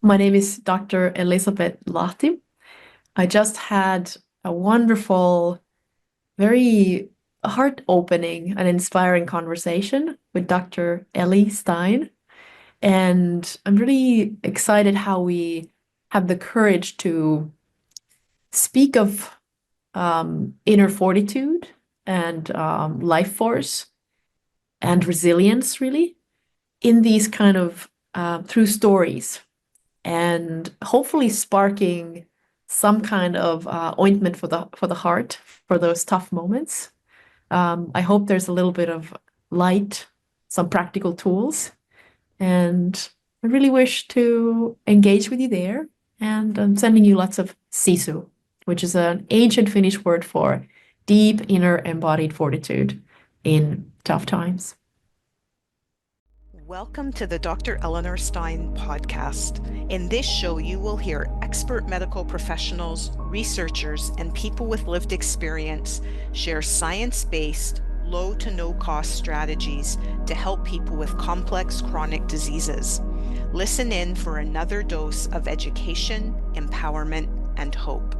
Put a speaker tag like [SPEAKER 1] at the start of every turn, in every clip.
[SPEAKER 1] My name is Dr. Elisabet Lahti. I just had a wonderful, very heart-opening and inspiring conversation with Dr. Ellie Stein. And I'm really excited how we have the courage to speak of inner fortitude and life force and resilience, really, in these kind of through stories, and hopefully sparking some kind of ointment for the heart for those tough moments. I hope there's a little bit of light, some practical tools, and I really wish to engage with you there. And I'm sending you lots of Sisu, which is an ancient Finnish word for deep inner embodied fortitude in tough times.
[SPEAKER 2] Welcome to the Dr. Eleanor Stein podcast. In this show, you will hear expert medical professionals, researchers, and people with lived experience share science-based, low to no cost strategies to help people with complex chronic diseases. Listen in for another dose of education, empowerment, and hope.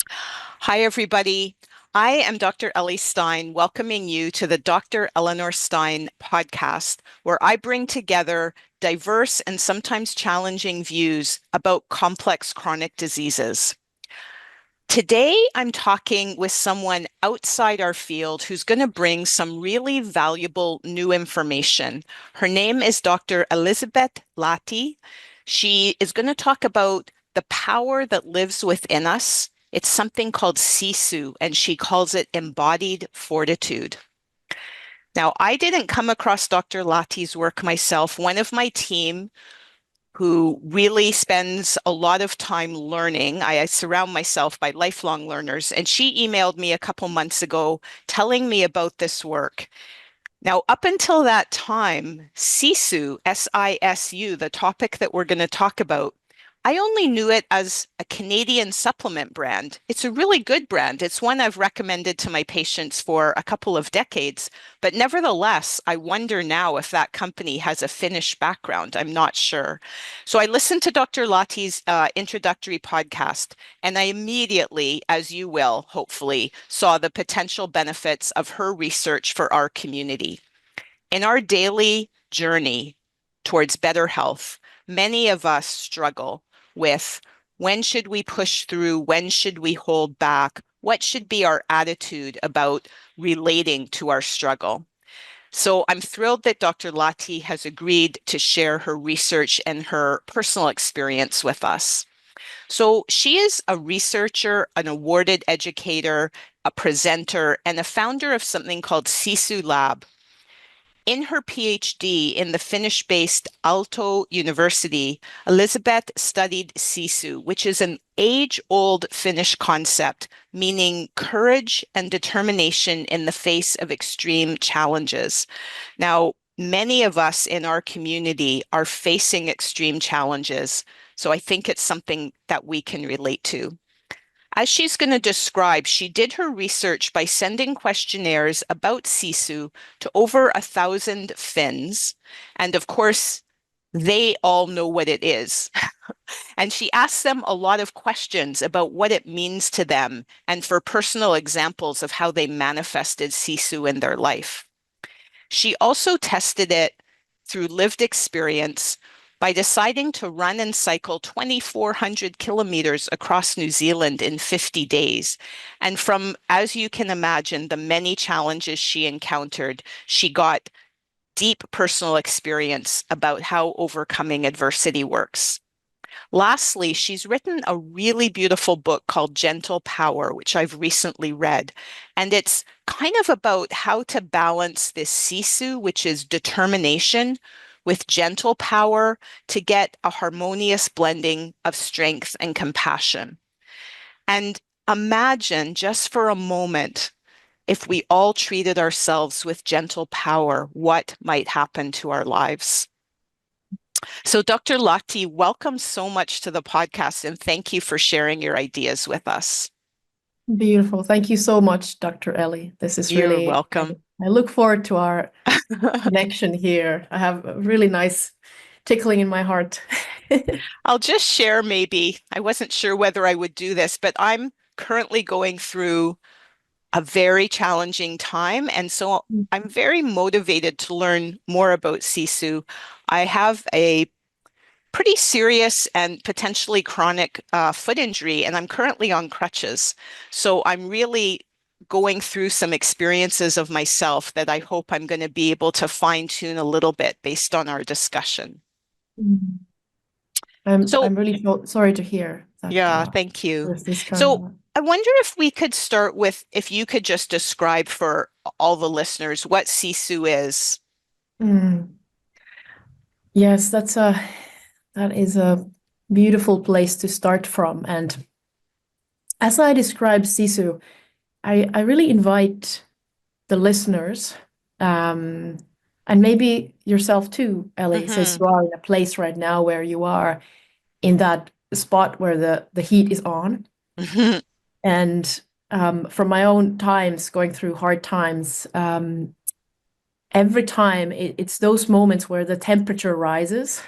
[SPEAKER 2] Hi, everybody. I am Dr. Ellie Stein, welcoming you to the Dr. Eleanor Stein podcast, where I bring together diverse and sometimes challenging views about complex chronic diseases. Today, I'm talking with someone outside our field who's going to bring some really valuable new information. Her name is Dr. Elisabet Lahti. She is going to talk about the power that lives within us. It's something called Sisu, and she calls it embodied fortitude. Now, I didn't come across Dr. Lahti's work myself. One of my team who really spends a lot of time learning, I surround myself by lifelong learners, and she emailed me a couple months ago telling me about this work. Now, up until that time, Sisu, S-I-S-U, the topic that we're going to talk about, I only knew it as a Canadian supplement brand. It's a really good brand. It's one I've recommended to my patients for a couple of decades. But nevertheless, I wonder now if that company has a Finnish background. I'm not sure. So I listened to Dr. Lahti's introductory podcast, and I immediately, as you will, hopefully, saw the potential benefits of her research for our community. In our daily journey towards better health, many of us struggle with when should we push through, when should we hold back, what should be our attitude about relating to our struggle. So I'm thrilled that Dr. Lahti has agreed to share her research and her personal experience with us. So she is a researcher, an awarded educator, a presenter, and a founder of something called Sisu Lab. In her PhD in the Finnish-based Aalto University, Elisabet studied Sisu, which is an age-old Finnish concept, meaning courage and determination in the face of extreme challenges. Now, many of us in our community are facing extreme challenges, so I think it's something that we can relate to. As she's going to describe, she did her research by sending questionnaires about Sisu to over 1,000 Finns. And of course, they all know what it is. And she asked them a lot of questions about what it means to them and for personal examples of how they manifested Sisu in their life. She also tested it through lived experience by deciding to run and cycle 2,400 kilometers across New Zealand in 50 days. And from, as you can imagine, the many challenges she encountered, she got deep personal experience about how overcoming adversity works. Lastly, she's written a really beautiful book called Gentle Power, which I've recently read. And it's kind of about how to balance this Sisu, which is determination, with gentle power to get a harmonious blending of strength and compassion. And imagine just for a moment, if we all treated ourselves with gentle power, what might happen to our lives? So Dr. Lahti, welcome so much to the podcast, and thank you for sharing your ideas with us.
[SPEAKER 1] Beautiful. Thank you so much, Dr. Ellie. This is
[SPEAKER 2] You're
[SPEAKER 1] really,
[SPEAKER 2] welcome.
[SPEAKER 1] I look forward to our connection here. I have a really nice tickling in my heart.
[SPEAKER 2] I'll just share maybe. I wasn't sure whether I would do this, but I'm currently going through a very challenging time. And so I'm very motivated to learn more about Sisu. I have a pretty serious and potentially chronic foot injury, and I'm currently on crutches. So I'm really going through some experiences of myself that I hope I'm going to be able to fine tune a little bit based on our discussion.
[SPEAKER 1] Mm.
[SPEAKER 2] So,
[SPEAKER 1] I'm really sorry to hear that
[SPEAKER 2] yeah, thank you.
[SPEAKER 1] there's this kind
[SPEAKER 2] So
[SPEAKER 1] of.
[SPEAKER 2] I wonder if we could start with if you could just describe for all the listeners what Sisu is.
[SPEAKER 1] Mm. Yes, that is a beautiful place to start from. And as I describe Sisu, I really invite the listeners, um, and maybe yourself too, Ellie, since
[SPEAKER 2] Hmm.
[SPEAKER 1] you are in a place right now where you are in that spot where the heat is on.
[SPEAKER 2] Hmm.
[SPEAKER 1] And from my own times going through hard times, every time it's those moments where the temperature rises.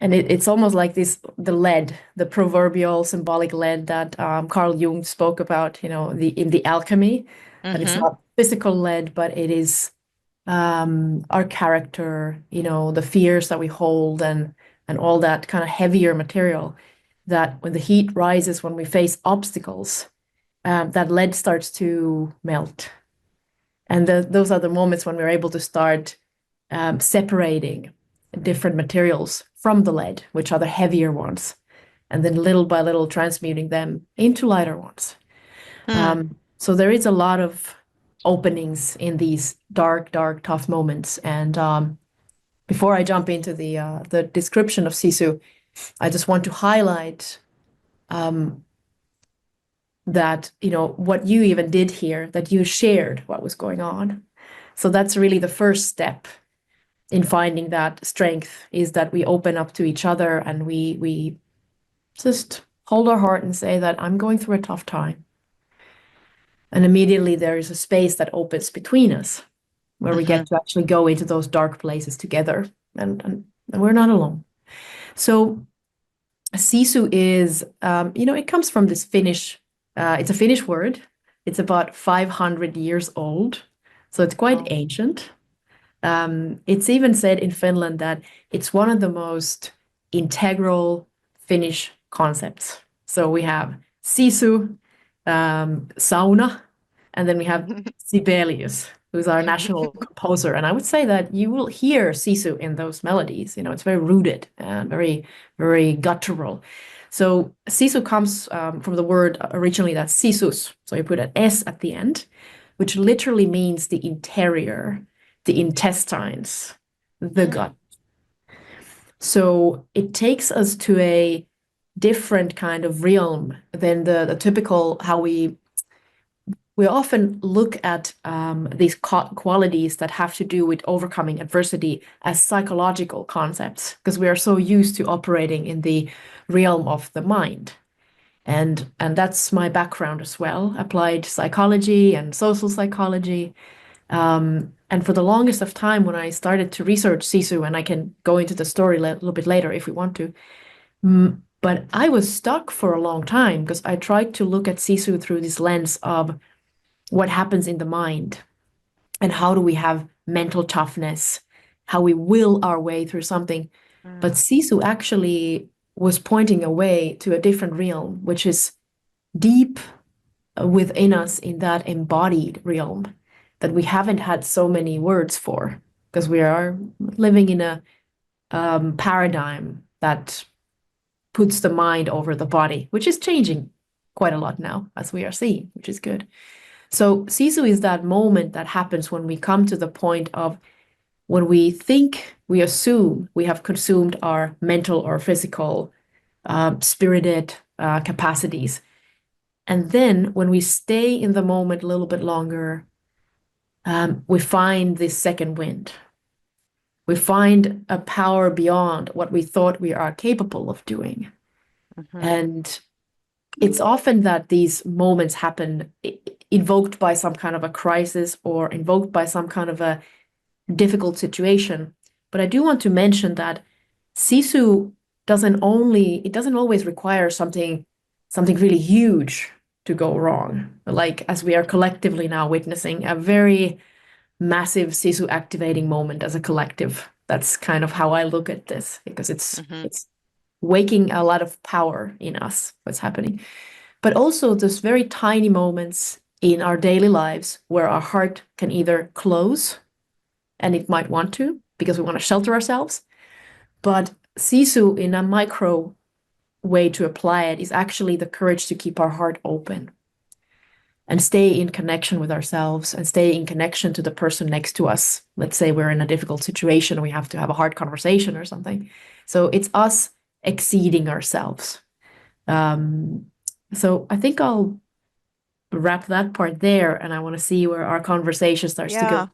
[SPEAKER 1] And it's almost like the lead, the proverbial symbolic lead that Carl Jung spoke about, in the alchemy, that it's
[SPEAKER 2] Hmm.
[SPEAKER 1] not physical lead, but it is our character, the fears that we hold and all that kind of heavier material that when the heat rises, when we face obstacles, that lead starts to melt. And those are the moments when we're able to start separating different materials from the lead, which are the heavier ones, and then little by little transmuting them into lighter ones.
[SPEAKER 2] Hmm.
[SPEAKER 1] So there is a lot of openings in these dark, dark, tough moments. And before I jump into the description of Sisu, I just want to highlight um, that, what you even did here, that you shared what was going on. So that's really the first step in finding that strength, is that we open up to each other and we just hold our heart and say that I'm going through a tough time. And immediately there is a space that opens between us where we
[SPEAKER 2] Hmm.
[SPEAKER 1] get to actually go into those dark places together, and we're not alone. So Sisu is, it comes from this Finnish, it's a Finnish word. It's about 500 years old. So it's quite
[SPEAKER 2] Oh.
[SPEAKER 1] ancient. It's even said in Finland that it's one of the most integral Finnish concepts. So we have sisu, sauna, and then we have Sibelius, who's our national composer. And I would say that you will hear sisu in those melodies. It's very rooted and very, very guttural. So sisu comes from the word originally that's sisus. So you put an S at the end, which literally means the interior, the intestines, the
[SPEAKER 2] Hmm.
[SPEAKER 1] gut. So it takes us to a different kind of realm than the typical how we often look at these qualities that have to do with overcoming adversity as psychological concepts, because we are so used to operating in the realm of the mind. And that's my background as well, applied psychology and social psychology. And for the longest of time, when I started to research Sisu, and I can go into the story a little bit later if we want to, but I was stuck for a long time because I tried to look at Sisu through this lens of what happens in the mind and how do we have mental toughness, how we will our way through something. But
[SPEAKER 2] Hmm.
[SPEAKER 1] Sisu actually was pointing a way to a different realm, which is deep within us in that embodied realm that we haven't had so many words for because we are living in a paradigm that puts the mind over the body, which is changing quite a lot now, as we are seeing, which is good. So Sisu is that moment that happens when we come to the point of when we think, we assume we have consumed our mental or physical, spirited capacities. And then when we stay in the moment a little bit longer, we find this second wind. We find a power beyond what we thought we are capable of doing.
[SPEAKER 2] Hmm.
[SPEAKER 1] And it's often that these moments happen invoked by some kind of a crisis or invoked by some kind of a difficult situation. But I do want to mention that Sisu doesn't always require something really huge to go wrong. Like as we are collectively now witnessing a very massive Sisu activating moment as a collective. That's kind of how I look at this because it's waking a lot of power in us, what's happening. But also there's very tiny moments in our daily lives where our heart can either close, and it might want to because we want to shelter ourselves. But Sisu, in a micro way to apply it, is actually the courage to keep our heart open and stay in connection with ourselves and stay in connection to the person next to us. Let's say we're in a difficult situation, we have to have a hard conversation or something. So it's us exceeding ourselves. So I think I'll wrap that part there, and I want to see where our conversation starts to
[SPEAKER 2] Yeah.
[SPEAKER 1] go.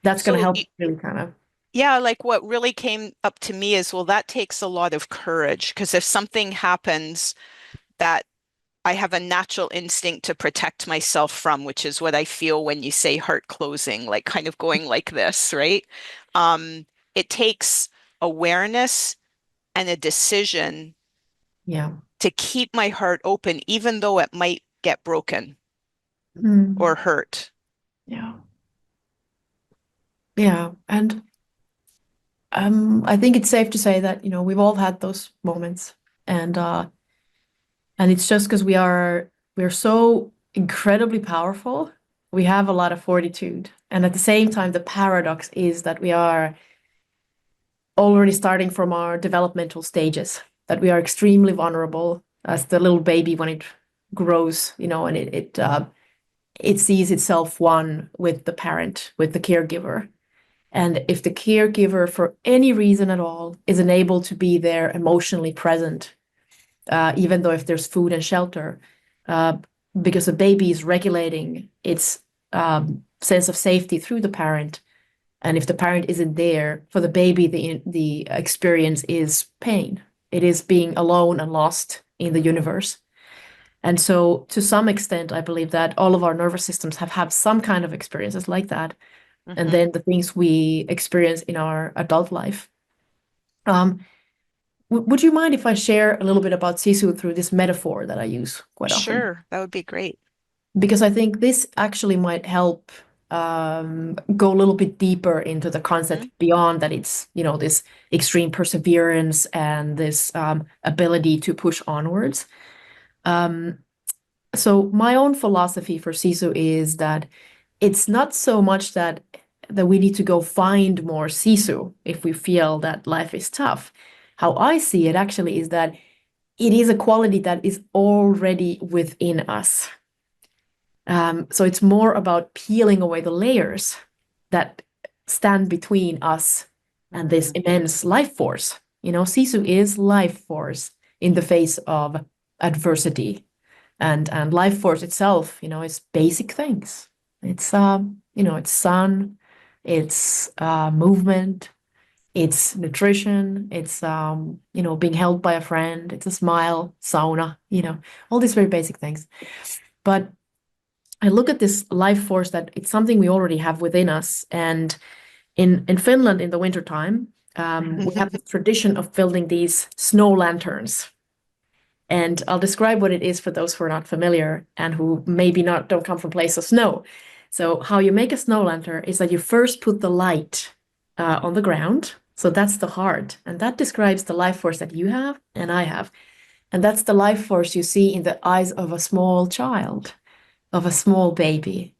[SPEAKER 1] That's going to
[SPEAKER 2] So
[SPEAKER 1] help really kind of.
[SPEAKER 2] yeah, like what really came up to me is, well, that takes a lot of courage because if something happens that I have a natural instinct to protect myself from, which is what I feel when you say heart closing, like kind of going like this, right? Um, it takes awareness and a decision
[SPEAKER 1] Yeah.
[SPEAKER 2] to keep my heart open, even though it might get broken or
[SPEAKER 1] Mm.
[SPEAKER 2] hurt.
[SPEAKER 1] Yeah. Yeah. And I think it's safe to say that, we've all had those moments. And it's just because we're so incredibly powerful. We have a lot of fortitude. And at the same time, the paradox is that we are already starting from our developmental stages, that we are extremely vulnerable as the little baby when it grows, and it sees itself one with the parent, with the caregiver. And if the caregiver, for any reason at all, is unable to be there emotionally present, even though if there's food and shelter, uh, because the baby is regulating its sense of safety through the parent. And if the parent isn't there, for the baby, the experience is pain. It is being alone and lost in the universe. And so, to some extent, I believe that all of our nervous systems have had some kind of experiences like that. And
[SPEAKER 2] Hmm.
[SPEAKER 1] then the things we experience in our adult life. Um, would you mind if I share a little bit about Sisu through this metaphor that I use quite often?
[SPEAKER 2] Sure, that would be great.
[SPEAKER 1] Because I think this actually might help go a little bit deeper into the
[SPEAKER 2] Hmm.
[SPEAKER 1] concept beyond that it's, this extreme perseverance and this ability to push onwards. Um, so my own philosophy for Sisu is that it's not so much that we need to go find more Sisu if we feel that life is tough. How I see it actually is that it is a quality that is already within us. So it's more about peeling away the layers that stand between us and this
[SPEAKER 2] Mm,
[SPEAKER 1] immense life force. Sisu is life force in the face of adversity, and life force itself, is basic things. It's sun, it's movement, it's nutrition, it's being held by a friend, it's a smile, sauna, all these very basic things. But I look at this life force that it's something we already have within us. And in Finland in the wintertime, we have this tradition of building these snow lanterns. And I'll describe what it is for those who are not familiar and who maybe not don't come from place of snow. So how you make a snow lantern is that you first put the light on the ground. So that's the heart. And that describes the life force that you have and I have. And that's the life force you see in the eyes of a small child, of a small baby,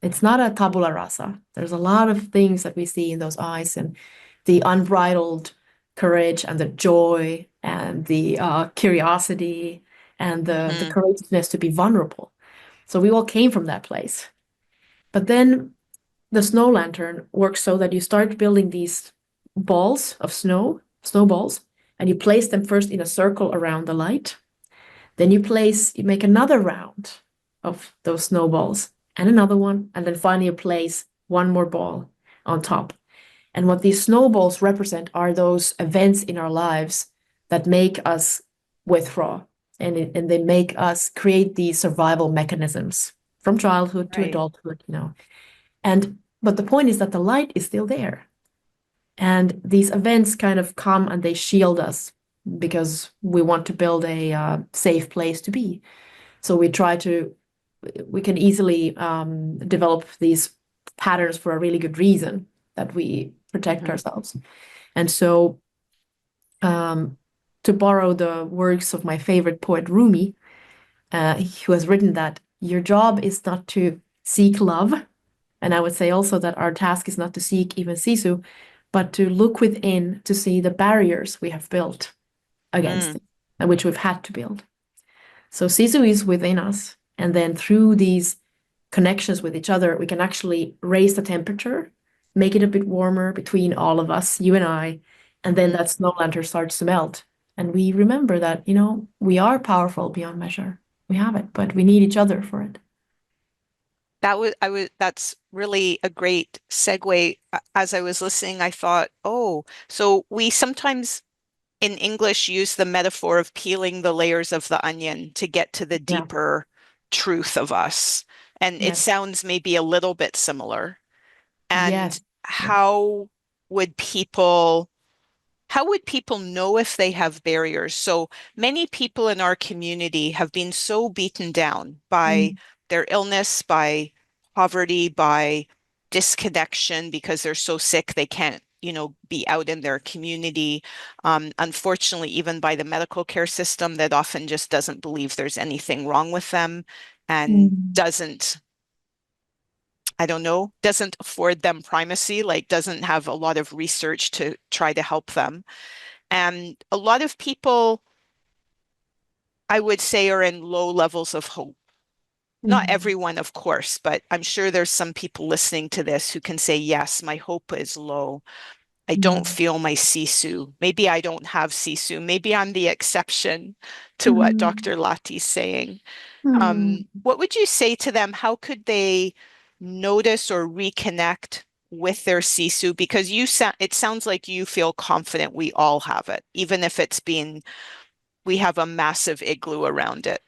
[SPEAKER 1] It's not a tabula rasa. There's a lot of things that we see in those eyes and the unbridled courage and the joy and the curiosity and the
[SPEAKER 2] mhm.
[SPEAKER 1] courageousness to be vulnerable. So we all came from that place. But then the snow lantern works so that you start building these balls of snowballs, and you place them first in a circle around the light. Then you make another round of those snowballs and another one, and then finally you place one more ball on top. And what these snowballs represent are those events in our lives that make us withdraw, and they make us create these survival mechanisms from childhood to
[SPEAKER 2] Right.
[SPEAKER 1] adulthood. And but the point is that the light is still there. And these events kind of come and they shield us because we want to build a safe place to be. So we can easily develop these patterns for a really good reason that we protect ourselves. And so, to borrow the words of my favorite poet, Rumi, who has written that your job is not to seek love. And I would say also that our task is not to seek even Sisu, but to look within to see the barriers we have built against it, and which we've had to build. So Sisu is within us. And then through these connections with each other, we can actually raise the temperature, make it a bit warmer between all of us, you and I, and then that snow lantern starts to melt. And we remember that, we are powerful beyond measure. We have it, but we need each other for it.
[SPEAKER 2] That's really a great segue. As I was listening, I thought, oh, so we sometimes in English use the metaphor of peeling the layers of the onion to get to the
[SPEAKER 1] Yeah.
[SPEAKER 2] deeper truth of us. And it
[SPEAKER 1] Yes.
[SPEAKER 2] sounds maybe a little bit similar. And
[SPEAKER 1] Yes. Yes.
[SPEAKER 2] would people how would people know if they have barriers? So many people in our community have been so beaten down by
[SPEAKER 1] Mm.
[SPEAKER 2] their illness, by poverty, by disconnection because they're so sick they can't, be out in their community. Unfortunately, even by the medical care system that often just doesn't believe there's anything wrong with them and
[SPEAKER 1] Mm.
[SPEAKER 2] doesn't, I don't know, doesn't afford them primacy, like doesn't have a lot of research to try to help them. And a lot of people, I would say, are in low levels of hope. Not
[SPEAKER 1] Mm.
[SPEAKER 2] everyone, of course, but I'm sure there's some people listening to this who can say, yes, my hope is low. I
[SPEAKER 1] Yeah.
[SPEAKER 2] don't feel my Sisu. Maybe I don't have Sisu. Maybe I'm the exception to what
[SPEAKER 1] Mm.
[SPEAKER 2] Dr. Lahti's saying.
[SPEAKER 1] Mm.
[SPEAKER 2] What would you say to them? How could they notice or reconnect with their Sisu? Because it sounds like you feel confident we all have it, even if we have a massive igloo around it.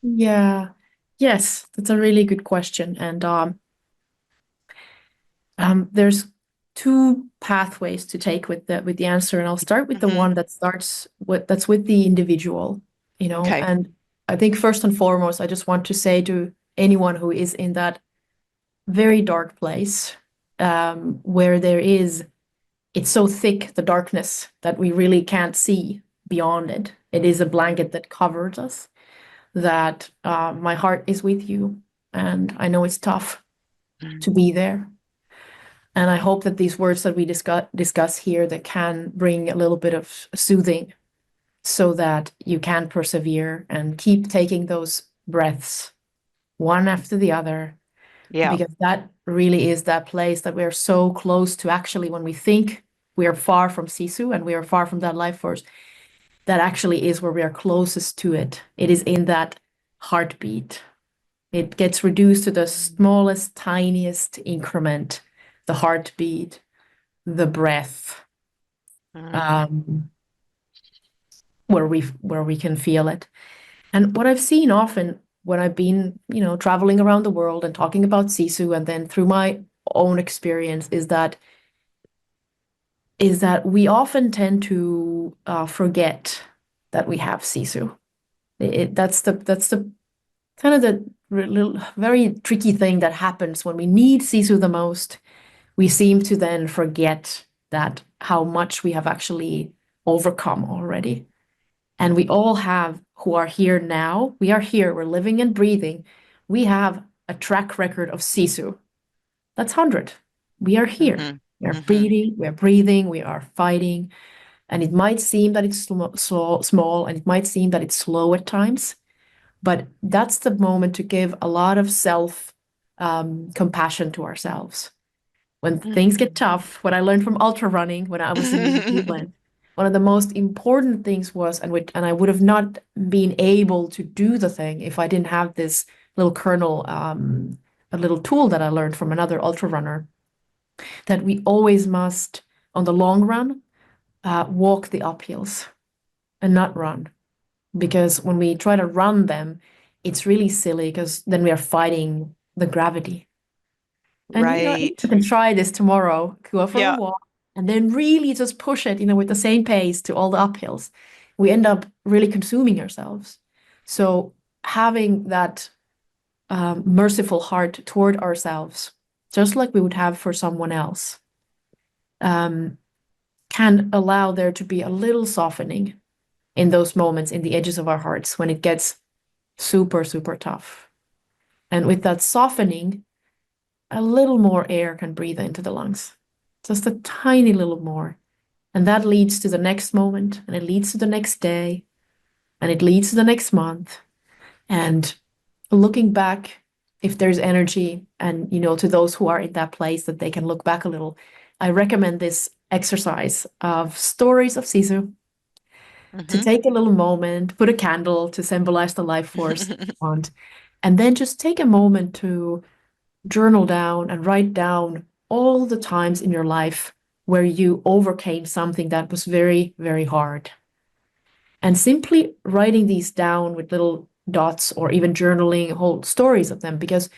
[SPEAKER 1] Yeah. Yes, that's a really good question. And there's two pathways to take with the answer, and I'll start with the
[SPEAKER 2] Hmm.
[SPEAKER 1] one that's with the individual,
[SPEAKER 2] Okay.
[SPEAKER 1] and I think first and foremost, I just want to say to anyone who is in that very dark place, where it's so thick, the darkness, that we really can't see beyond it. It is a blanket that covers us, that my heart is with you, and I know it's tough to be there. And I hope that these words that we discuss here that can bring a little bit of soothing so that you can persevere and keep taking those breaths one after the other,
[SPEAKER 2] Yeah.
[SPEAKER 1] because that really is that place that we're so close to actually when we think we are far from Sisu and we are far from that life force, that actually is where we are closest to it. It is in that heartbeat. It gets reduced to the smallest, tiniest increment, the heartbeat, the breath,
[SPEAKER 2] Mm.
[SPEAKER 1] um, where we can feel it. And what I've seen often when I've been, traveling around the world and talking about Sisu, and then through my own experience, is that we often tend to forget that we have Sisu. That's the kind of the little, very tricky thing that happens when we need Sisu the most. We seem to then forget that how much we have actually overcome already. And we all have, who are here now, we are here, we're living and breathing. We have a track record of Sisu. That's 100. We are here.
[SPEAKER 2] Hmm.
[SPEAKER 1] We are
[SPEAKER 2] Hmm.
[SPEAKER 1] breathing, we are fighting. And it might seem that it's small, and it might seem that it's slow at times, but that's the moment to give a lot of self compassion to ourselves. When things get
[SPEAKER 2] Hmm.
[SPEAKER 1] tough, what I learned from ultra running when I was in New Zealand, one of the most important things was, and I would have not been able to do the thing if I didn't have this little kernel, a little tool that I learned from another ultra runner, that we always must, on the long run, walk the uphills and not run. Because when we try to run them, it's really silly because then we are fighting the gravity. And
[SPEAKER 2] Right.
[SPEAKER 1] you can try this tomorrow. Go for a
[SPEAKER 2] Yeah.
[SPEAKER 1] walk and then really just push it, with the same pace to all the uphills, we end up really consuming ourselves. So having that merciful heart toward ourselves, just like we would have for someone else, can allow there to be a little softening in those moments in the edges of our hearts when it gets super, super tough. And with that softening, a little more air can breathe into the lungs, just a tiny little more. And that leads to the next moment, and it leads to the next day, and it leads to the next month. And looking back, if there's energy, and to those who are in that place that they can look back a little, I recommend this exercise of stories of Sisu to take a little moment, put a candle to symbolize the life force if you want, and then just take a moment to journal down and write down all the times in your life where you overcame something that was very, very hard. And simply writing these down with little dots or even journaling whole stories of them, because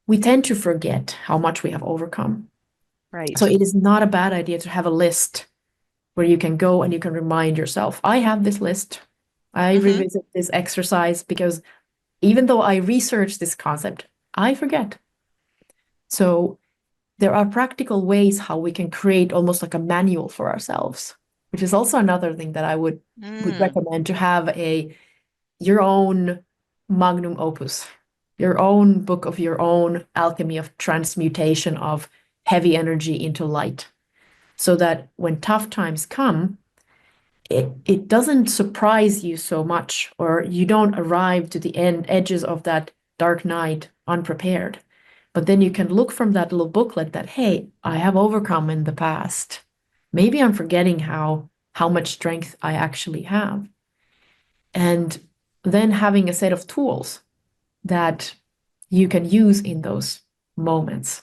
[SPEAKER 1] we tend to forget how much we have overcome.
[SPEAKER 2] Right.
[SPEAKER 1] So it is not a bad idea to have a list where you can go and you can remind yourself, I have this list. I revisit this exercise because even though I research this concept, I forget. So there are practical ways how we can create almost like a manual for ourselves, which is also another thing that I would recommend, to have your own magnum opus, your own book of your own alchemy of transmutation of heavy energy into light, so that when tough times come, it doesn't surprise you so much, or you don't arrive to the edges of that dark night unprepared. But then you can look from that little booklet that, hey, I have overcome in the past. Maybe I'm forgetting how much strength I actually have. And then having a set of tools that you can use in those moments,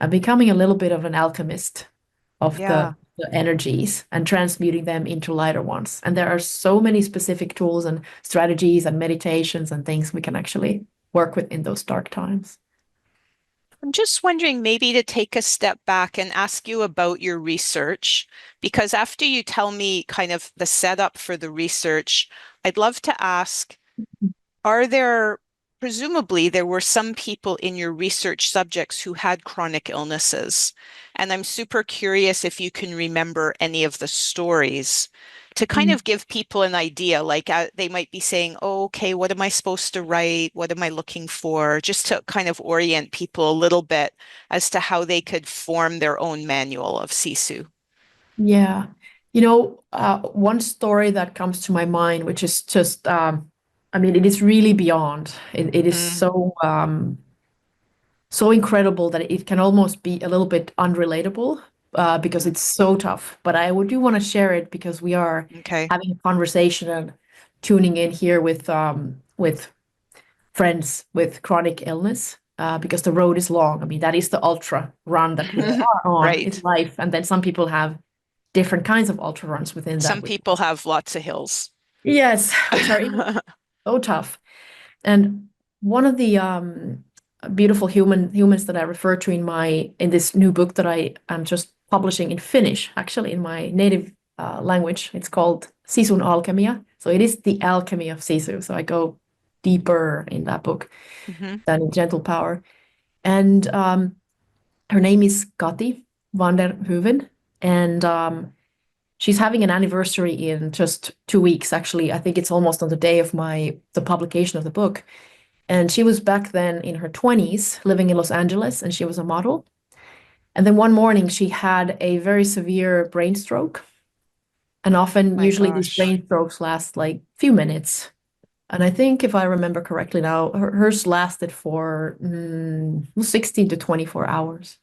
[SPEAKER 1] and becoming a little bit of an alchemist of the energies and transmuting them into lighter ones. And there are so many specific tools and strategies and meditations and things we can actually work with in those dark times.
[SPEAKER 2] I'm just wondering, maybe to take a step back and ask you about your research, because after you tell me kind of the setup for the research, I'd love to ask, presumably there were some people in your research subjects who had chronic illnesses. And I'm super curious if you can remember any of the stories to kind of give people an idea, like they might be saying, oh, okay, what am I supposed to write? What am I looking for? Just to kind of orient people a little bit as to how they could form their own manual of Sisu.
[SPEAKER 1] Yeah. One story that comes to my mind, which is just, it is really beyond. It is so incredible that it can almost be a little bit unrelatable, because it's so tough. But I do want to share it because we are
[SPEAKER 2] Okay.
[SPEAKER 1] having a conversation and tuning in here with friends with chronic illness, because the road is long. That is the ultra run that we are on in
[SPEAKER 2] Right.
[SPEAKER 1] life. And then some people have different kinds of ultra runs within that.
[SPEAKER 2] Some people have lots of hills.
[SPEAKER 1] Yes, which are even so tough. And one of the beautiful humans that I refer to in this new book that I am just publishing in Finnish, actually in my native language, it's called Sisun Alkemia. So it is the alchemy of Sisu. So I go deeper in that book than in Gentle Power. And her name is Kati van der Hoeven. And she's having an anniversary in just 2 weeks, actually. I think it's almost on the day of the publication of the book. And she was back then in her 20s, living in Los Angeles, and she was a model. And then one morning she had a very severe brain stroke. And often,
[SPEAKER 2] My
[SPEAKER 1] usually these
[SPEAKER 2] gosh.
[SPEAKER 1] brain strokes last like a few minutes. And I think if I remember correctly now, hers lasted for 16 to 24 hours.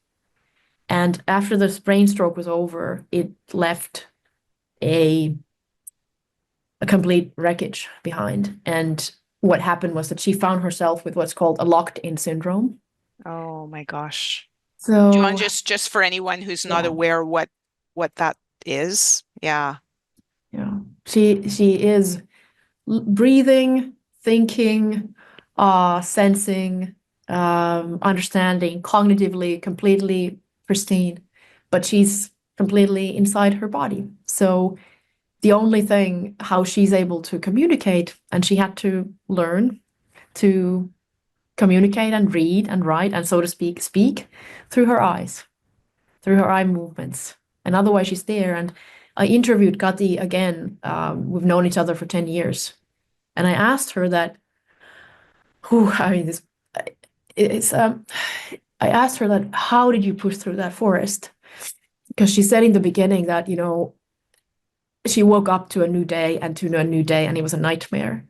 [SPEAKER 1] And after this brain stroke was over, it left a complete wreckage behind. And what happened was that she found herself with what's called a locked-in syndrome.
[SPEAKER 2] Oh my gosh. Do you want
[SPEAKER 1] So,
[SPEAKER 2] just for anyone who's not
[SPEAKER 1] yeah,
[SPEAKER 2] aware what that is? Yeah.
[SPEAKER 1] yeah. She is breathing, thinking, sensing, understanding, cognitively completely pristine, but she's completely inside her body. So the only thing how she's able to communicate, and she had to learn to communicate and read and write and, so to speak through her eyes, through her eye movements. And otherwise she's there. And I interviewed Kati again. We've known each other for 10 years. And I asked her that, I mean, it's, I asked her that, how did you push through that forest? Because she said in the beginning that, she woke up to a new day and to a new day, and it was a nightmare.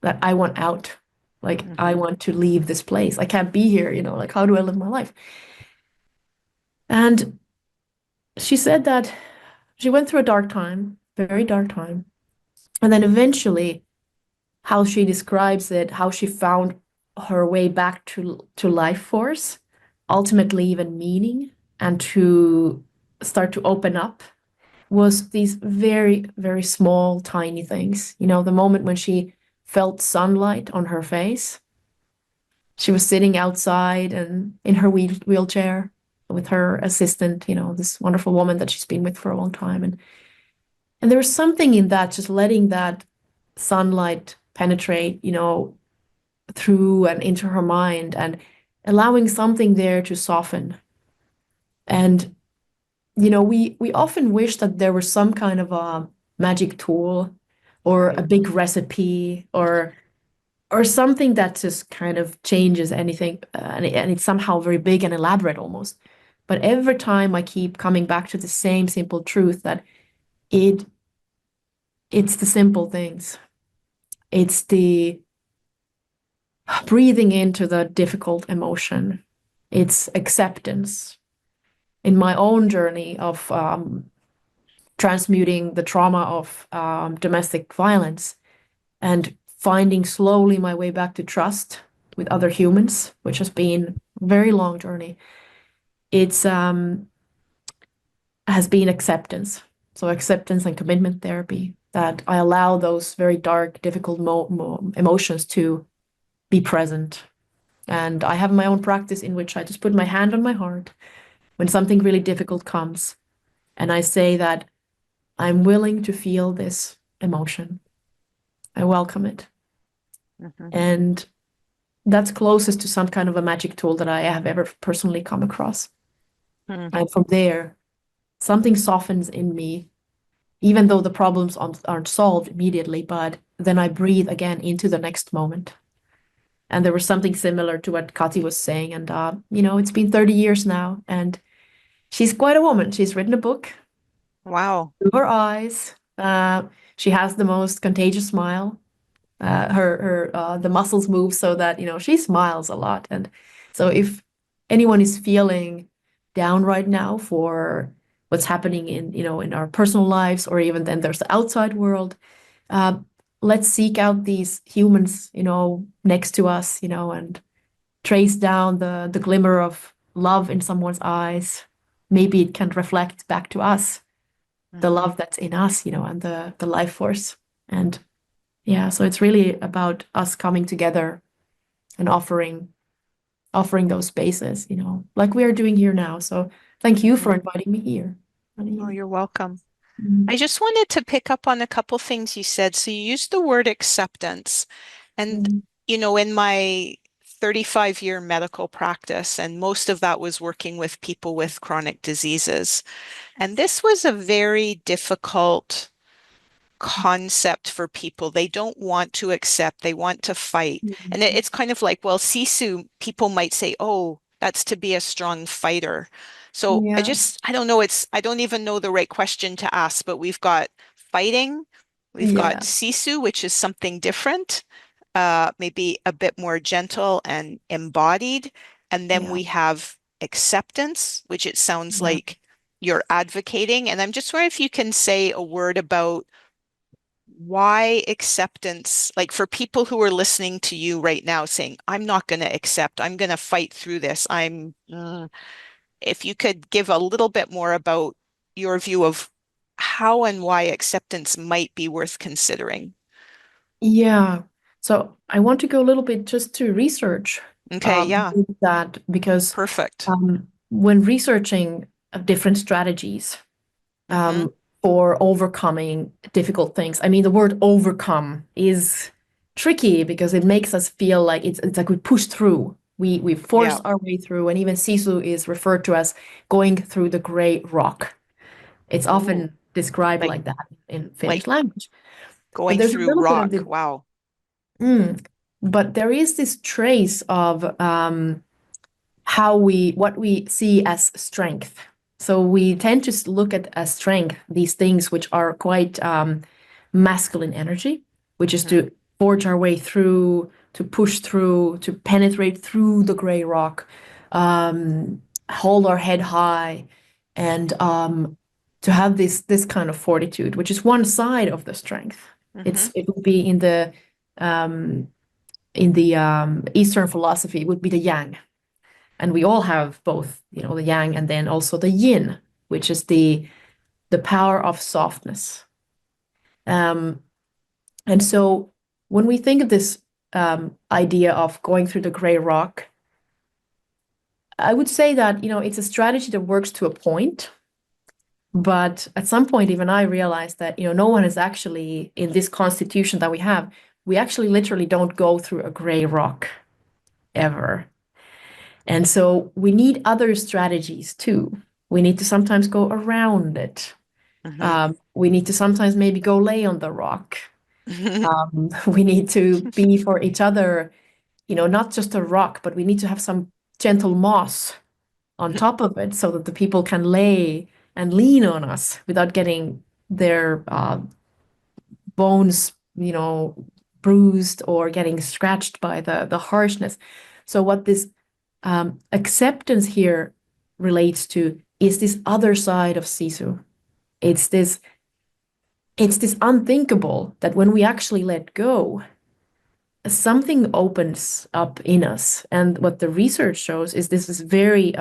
[SPEAKER 1] That I want out. Like, I want to leave this place. I can't be here, like, how do I live my life? And she said that she went through a dark time, very dark time. And then eventually, how she describes it, how she found her way back to life force, ultimately even meaning, and to start to open up, was these very, very small, tiny things. The moment when she felt sunlight on her face. She was sitting outside and in her wheelchair with her assistant, this wonderful woman that she's been with for a long time. And there was something in that, just letting that sunlight penetrate, through and into her mind, and allowing something there to soften. And, we often wish that there was some kind of a magic tool or a big recipe or something that just kind of changes anything, and it's somehow very big and elaborate almost. But every time I keep coming back to the same simple truth that it's the simple things. It's the breathing into the difficult emotion. It's acceptance. In my own journey of transmuting the trauma of domestic violence and finding slowly my way back to trust with other humans, which has been a very long journey. It's has been acceptance. So acceptance and commitment therapy, that I allow those very dark, difficult emotions to be present. And I have my own practice in which I just put my hand on my heart when something really difficult comes. And I say that I'm willing to feel this emotion. I welcome it. And that's closest to some kind of a magic tool that I have ever personally come across. And from there, something softens in me, even though the problems aren't solved immediately, but then I breathe again into the next moment. And there was something similar to what Kati was saying. And, it's been 30 years now, and she's quite a woman. She's written a book.
[SPEAKER 2] Wow.
[SPEAKER 1] Through her eyes. She has the most contagious smile. The muscles move so that, she smiles a lot. And so if anyone is feeling down right now for what's happening in our personal lives, or even then there's the outside world, let's seek out these humans, next to us, and trace down the glimmer of love in someone's eyes. Maybe it can reflect back to us the love that's in us, and the life force. And yeah, so it's really about us coming together and offering those spaces, like we are doing here now. So thank you for inviting me here.
[SPEAKER 2] Oh, you're welcome. I just wanted to pick up on a couple things you said. So you used the word acceptance. And, in my 35-year medical practice, and most of that was working with people with chronic diseases. And this was a very difficult concept for people. They don't want to accept, they want to fight. And it's kind of like, well, Sisu, people might say, oh, that's to be a strong fighter. So
[SPEAKER 1] Yeah.
[SPEAKER 2] I don't know, I don't even know the right question to ask, but we've got fighting, we've got Sisu, which is something different, maybe a bit more gentle and embodied. And then we have acceptance, which it sounds like you're advocating. And I'm just wondering if you can say a word about why acceptance, like for people who are listening to you right now saying, I'm not going to accept, I'm going to fight through this. If you could give a little bit more about your view of how and why acceptance might be worth considering.
[SPEAKER 1] Yeah. So I want to go a little bit just to research
[SPEAKER 2] Okay, yeah.
[SPEAKER 1] that, because
[SPEAKER 2] Perfect.
[SPEAKER 1] when researching different strategies,
[SPEAKER 2] Mm-hmm.
[SPEAKER 1] for overcoming difficult things. I mean, the word overcome is tricky because it makes us feel like it's like we push through. We force
[SPEAKER 2] Yeah.
[SPEAKER 1] our way through, and even Sisu is referred to as going through the gray rock. It's
[SPEAKER 2] Ooh,
[SPEAKER 1] often described
[SPEAKER 2] like
[SPEAKER 1] like that in
[SPEAKER 2] like
[SPEAKER 1] Finnish language. But
[SPEAKER 2] going
[SPEAKER 1] there's a
[SPEAKER 2] through
[SPEAKER 1] little bit of
[SPEAKER 2] rock.
[SPEAKER 1] this,
[SPEAKER 2] Wow.
[SPEAKER 1] mm, but there is this trace of what we see as strength. So we tend to look at as strength these things which are quite masculine energy, which is
[SPEAKER 2] Mm-hmm.
[SPEAKER 1] to forge our way through, to push through, to penetrate through the gray rock, hold our head high, and to have this kind of fortitude, which is one side of the strength.
[SPEAKER 2] Mm-hmm.
[SPEAKER 1] It would be um, in the Eastern philosophy, it would be the yang, and we all have both, the yang and then also the yin, which is the power of softness. Um, and so when we think of this idea of going through the gray rock, I would say that, it's a strategy that works to a point. But at some point, even I realized that, no one is actually in this constitution that we have. We actually literally don't go through a gray rock ever. And so we need other strategies too. We need to sometimes go around it.
[SPEAKER 2] Mm-hmm.
[SPEAKER 1] We need to sometimes maybe go lay on the rock. We need to be for each other, not just a rock, but we need to have some gentle moss on top of it so that the people can lay and lean on us without getting their bones, bruised or getting scratched by the harshness. So what this acceptance here relates to is this other side of Sisu. It's this it's this unthinkable that when we actually let go, something opens up in us. And what the research shows is this is very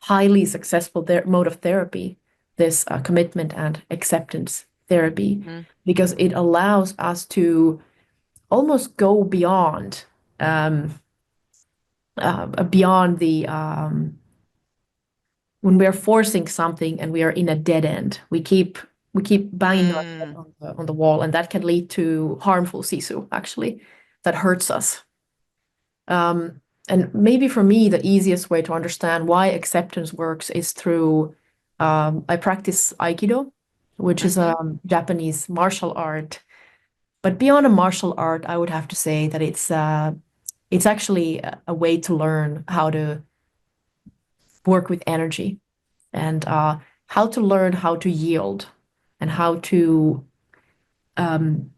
[SPEAKER 1] highly successful mode of therapy, this commitment and acceptance therapy,
[SPEAKER 2] Mm-hmm.
[SPEAKER 1] because it allows us to almost go um, beyond the when we are forcing something and we are in a dead end. We keep banging our head
[SPEAKER 2] Mm.
[SPEAKER 1] on the wall, and that can lead to harmful sisu, actually, that hurts us. And maybe for me, the easiest way to understand why acceptance works is through I practice Aikido, which is
[SPEAKER 2] Mm-hmm.
[SPEAKER 1] a Japanese martial art. But beyond a martial art, I would have to say that it's actually a way to learn how to work with energy and how to learn how to yield and how to um,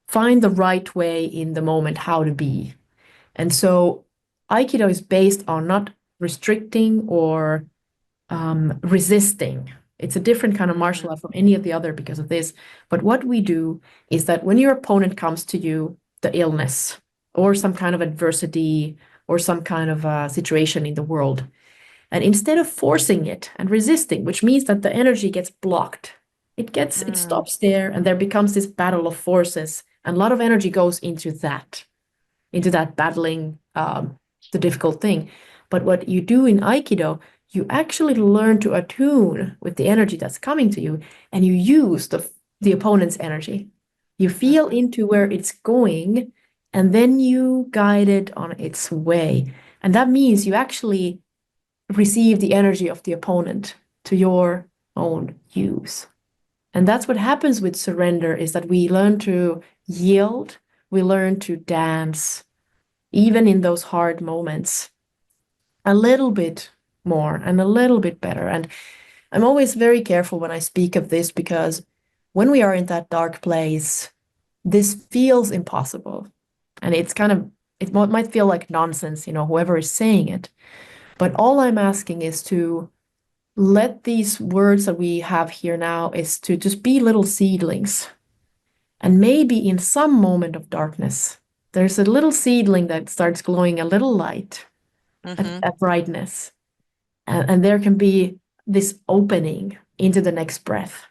[SPEAKER 1] find the right way in the moment, how to be. And so Aikido is based on not restricting or resisting. It's a different kind of martial
[SPEAKER 2] Mm.
[SPEAKER 1] art from any of the other because of this. But what we do is that when your opponent comes to you, the illness or some kind of adversity or some kind of situation in the world, and instead of forcing it and resisting, which means that the energy gets blocked, it
[SPEAKER 2] Mm.
[SPEAKER 1] stops there, and there becomes this battle of forces. And a lot of energy goes into that battling the difficult thing. But what you do in Aikido, you actually learn to attune with the energy that's coming to you, and you use the opponent's energy. You feel
[SPEAKER 2] Mm-hmm.
[SPEAKER 1] into where it's going, and then you guide it on its way. And that means you actually receive the energy of the opponent to your own use. And that's what happens with surrender is that we learn to yield, we learn to dance, even in those hard moments, a little bit more and a little bit better. And I'm always very careful when I speak of this because when we are in that dark place, this feels impossible. And it might feel like nonsense, whoever is saying it. But all I'm asking is to let these words that we have here now is to just be little seedlings. And maybe in some moment of darkness, there's a little seedling that starts glowing a little light,
[SPEAKER 2] Mm-hmm.
[SPEAKER 1] a brightness. And there can be this opening into the next breath.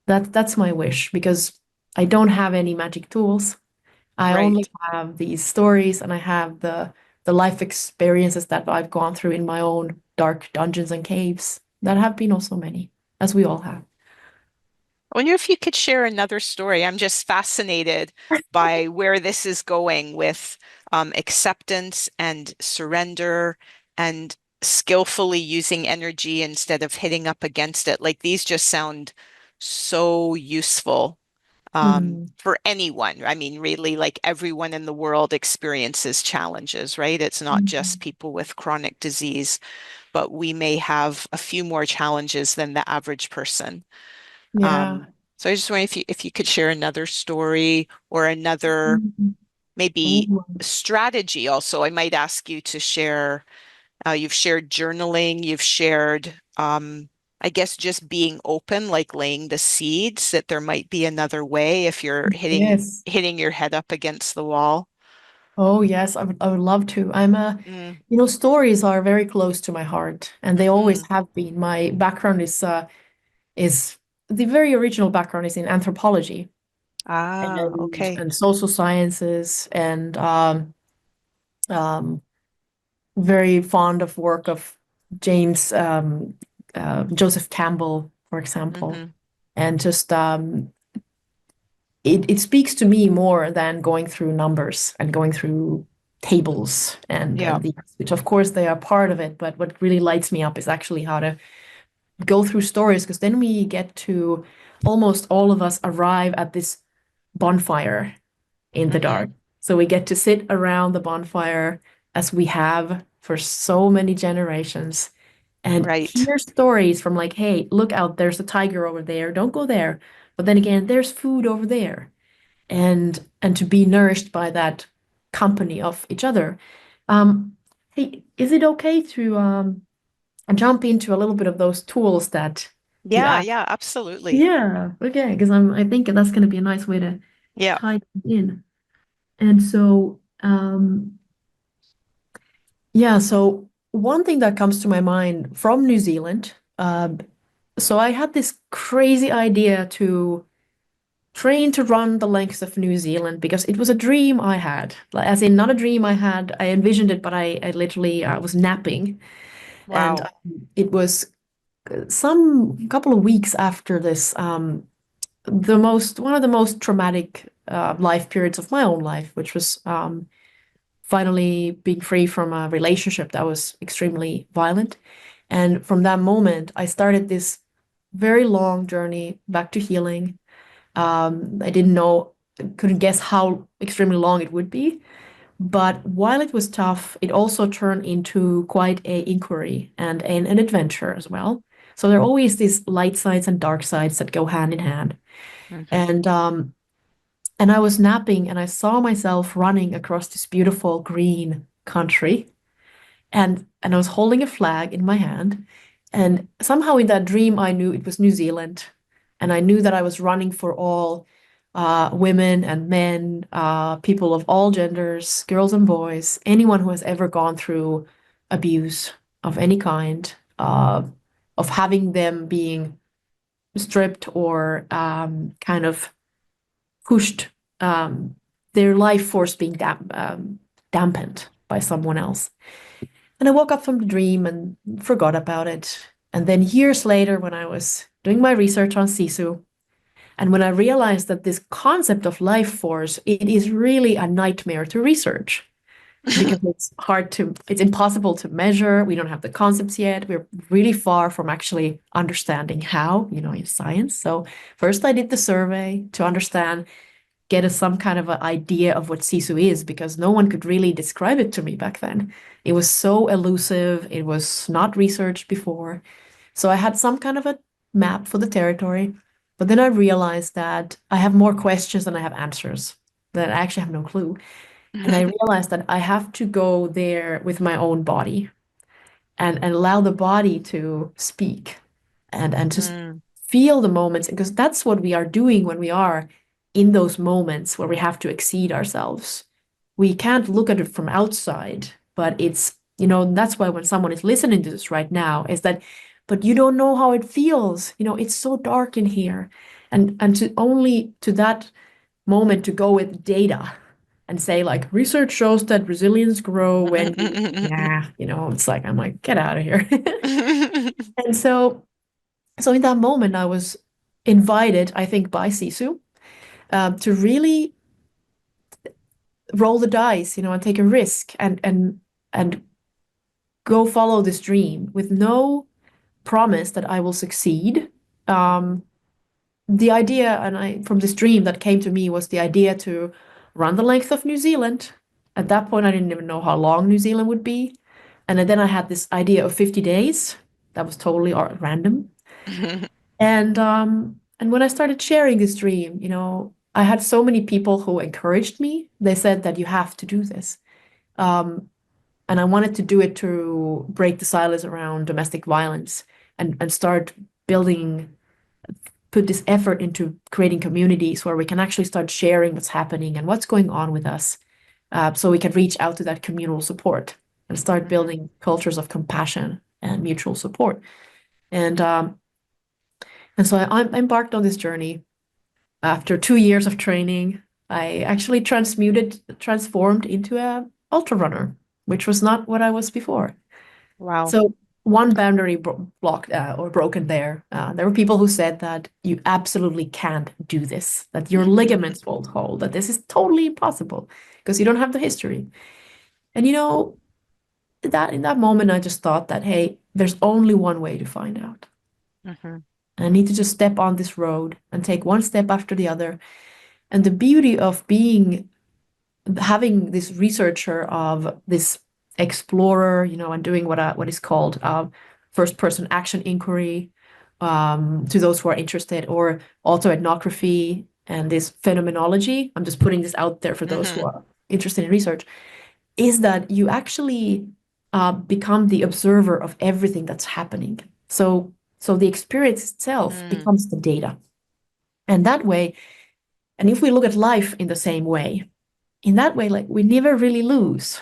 [SPEAKER 1] That's my wish because I don't have any magic tools. I only
[SPEAKER 2] Right.
[SPEAKER 1] have these stories and I have the life experiences that I've gone through in my own dark dungeons and caves that have been also many. as we all have.
[SPEAKER 2] I wonder if you could share another story. I'm just fascinated by where this is going with acceptance and surrender and skillfully using energy instead of hitting up against it. Like these just sound so useful
[SPEAKER 1] Mm,
[SPEAKER 2] for anyone. I mean, really, like everyone in the world experiences challenges, right? It's not just
[SPEAKER 1] mm.
[SPEAKER 2] people with chronic disease, but we may have a few more challenges than the average person.
[SPEAKER 1] Yeah.
[SPEAKER 2] So I just wonder if you could share another story or another
[SPEAKER 1] Mhm.
[SPEAKER 2] maybe
[SPEAKER 1] Oh,
[SPEAKER 2] strategy also. I might ask you to share, you've shared journaling, you've shared I guess just being open, like laying the seeds that there might be another way if you're
[SPEAKER 1] yes.
[SPEAKER 2] hitting your head up against the wall.
[SPEAKER 1] Oh, yes, I would love to.
[SPEAKER 2] Mm,
[SPEAKER 1] Stories are very close to my heart, and they always
[SPEAKER 2] hmm.
[SPEAKER 1] have been. My background is the very original background is in anthropology
[SPEAKER 2] Ah,
[SPEAKER 1] and
[SPEAKER 2] okay.
[SPEAKER 1] and social sciences and um, very fond of work of James Joseph Campbell, for example,
[SPEAKER 2] Hmm.
[SPEAKER 1] and just it speaks to me more than going through numbers and going through tables
[SPEAKER 2] Yeah.
[SPEAKER 1] and the which of course they are part of it, but what really lights me up is actually how to go through stories because then we get to almost all of us arrive at this bonfire in the
[SPEAKER 2] Hmm.
[SPEAKER 1] dark. So we get to sit around the bonfire as we have for so many generations and
[SPEAKER 2] Right.
[SPEAKER 1] hear stories from like, hey, look out, there's a tiger over there, don't go there. But then again, there's food over there and to be nourished by that company of each other. Hey, is it okay to jump into a little bit of those tools that you
[SPEAKER 2] Yeah,
[SPEAKER 1] asked?
[SPEAKER 2] yeah, absolutely.
[SPEAKER 1] Yeah, okay, because I think that's going to be a nice way to
[SPEAKER 2] Yeah.
[SPEAKER 1] tie it in. And so, yeah, so one thing that comes to my mind from New Zealand, so I had this crazy idea to train to run the length of New Zealand because it was a dream I had. Like, as in, not a dream I had, I envisioned it, but I literally was napping. And
[SPEAKER 2] Wow.
[SPEAKER 1] it was some couple of weeks after this, one of the most traumatic life periods of my own life, which was finally being free from a relationship that was extremely violent. And from that moment, I started this very long journey back to healing. I didn't know, couldn't guess how extremely long it would be. But while it was tough, it also turned into quite a inquiry and an adventure as well. So there are always these light sides and dark sides that go hand in hand.
[SPEAKER 2] Hmm.
[SPEAKER 1] And I was napping and I saw myself running across this beautiful green country and I was holding a flag in my hand. And somehow in that dream, I knew it was New Zealand, and I knew that I was running for all women and men, people of all genders, girls and boys, anyone who has ever gone through abuse of any kind, of having them being stripped or kind of pushed, their life force being dampened by someone else. And I woke up from the dream and forgot about it. And then years later, when I was doing my research on Sisu, and when I realized that this concept of life force, it is really a nightmare to research because it's impossible to measure. We don't have the concepts yet. We're really far from actually understanding how, in science. So first I did the survey to understand get some kind of an idea of what Sisu is because no one could really describe it to me back then. It was so elusive. It was not researched before. So I had some kind of a map for the territory. But then I realized that I have more questions than I have answers, that I actually have no clue. And I realized that I have to go there with my own body and allow the body to speak and just
[SPEAKER 2] Mm,
[SPEAKER 1] feel the moments because that's what we are doing when we are in those moments where we have to exceed ourselves. We can't look at it from outside, but that's why when someone is listening to this right now, is that, but you don't know how it feels. It's so dark in here. And to only to that moment to go with data and say like research shows that resilience grow when yeah, it's like I'm like, get out of here. And so So in that moment, I was invited, I think, by Sisu to really roll the dice, and take a risk and go follow this dream with no promise that I will succeed. Um, the idea, from this dream that came to me was the idea to run the length of New Zealand. At that point, I didn't even know how long New Zealand would be. And then I had this idea of 50 days. That was totally random. And when I started sharing this dream, I had so many people who encouraged me. They said that you have to do this. Um, and I wanted to do it to break the silence around domestic violence and start building, put this effort into creating communities where we can actually start sharing what's happening and what's going on with us, so we can reach out to that communal support and start building cultures of compassion and mutual support. And so I embarked on this journey. After 2 years of training, I actually transformed into a ultra runner, which was not what I was before.
[SPEAKER 2] Wow.
[SPEAKER 1] So one boundary blocked or broken there. There were people who said that you absolutely can't do this, that your ligaments won't hold, that this is totally impossible because you don't have the history. And that in that moment, I just thought that, hey, there's only one way to find out.
[SPEAKER 2] Mhm.
[SPEAKER 1] And I need to just step on this road and take one step after the other. And the beauty of having this researcher, of this explorer, and doing what is called first person action inquiry, to those who are interested, or autoethnography and this phenomenology. I'm just putting this out there for those who are interested in research, is that you actually become the observer of everything that's happening. So the experience itself becomes the data. And that way, and if we look at life in the same way, in that way, like, we never really lose.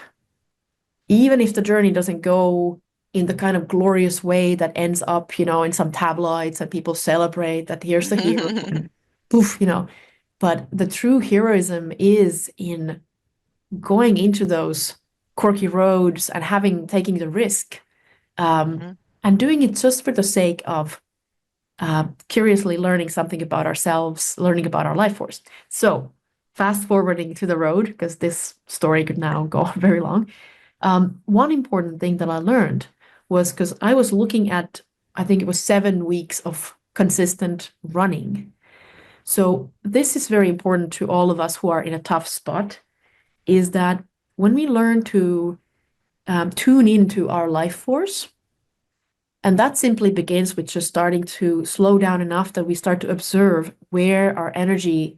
[SPEAKER 1] Even if the journey doesn't go in the kind of glorious way that ends up, in some tabloids and people celebrate that here's the hero and poof, But the true heroism is in going into those quirky roads and taking the risk, and doing it just for the sake of curiously learning something about ourselves, learning about our life force. So fast forwarding to the road, because this story could now go very long. One important thing that I learned was, because I was looking at, I think it was 7 weeks of consistent running. So this is very important to all of us who are in a tough spot, is that when we learn to tune into our life force, and that simply begins with just starting to slow down enough that we start to observe where our energy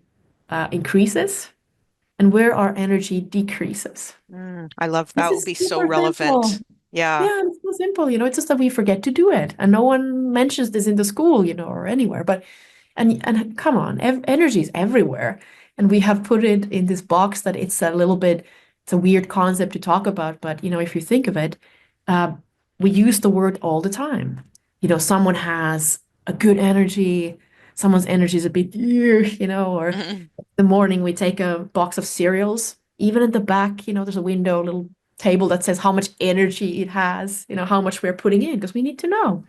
[SPEAKER 1] increases and where our energy decreases.
[SPEAKER 2] I love
[SPEAKER 1] This
[SPEAKER 2] that. Will
[SPEAKER 1] is
[SPEAKER 2] be so
[SPEAKER 1] super simple.
[SPEAKER 2] relevant. Yeah.
[SPEAKER 1] Yeah, it's so simple. It's just that we forget to do it. And no one mentions this in the school, or anywhere. But and come on, energy is everywhere. And we have put it in this box that it's a weird concept to talk about. But if you think of it, uh, we use the word all the time. Someone has a good energy, someone's energy is a bit, or the morning we take a box of cereals. Even at the back, there's a window, a little table that says how much energy it has, how much we're putting in, because we need to know.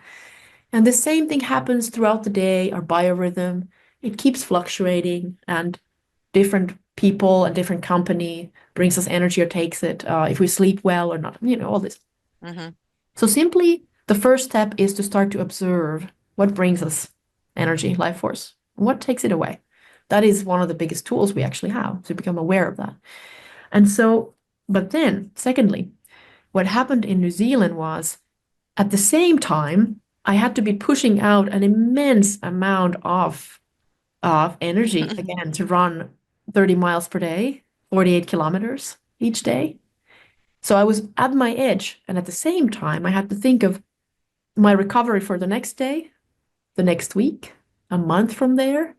[SPEAKER 1] And the same thing happens throughout the day, our biorhythm. It keeps fluctuating, and different people and different company brings us energy or takes it, if we sleep well or not, all this.
[SPEAKER 2] Mhm.
[SPEAKER 1] So simply, the first step is to start to observe what brings us energy, life force, and what takes it away. That is one of the biggest tools we actually have to become aware of that. And so, but then, secondly, what happened in New Zealand was, at the same time, I had to be pushing out an immense amount of energy again to run 30 miles per day, 48 kilometers each day. So I was at my edge. And at the same time, I had to think of my recovery for the next day, the next week, a month from there,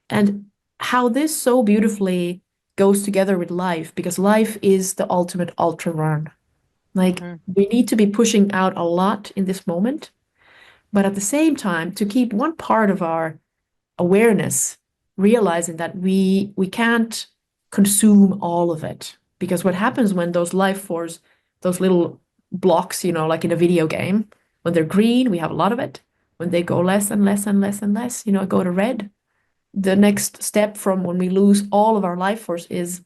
[SPEAKER 1] and how this so beautifully goes together with life, because life is the ultimate ultra run. Like, we need to be pushing out a lot in this moment, but at the same time, to keep one part of our awareness, realizing that we can't consume all of it. Because what happens when those life force, those little blocks, like in a video game, when they're green, we have a lot of it. when they go less and less and less and less, go to red. The next step from when we lose all of our life force is,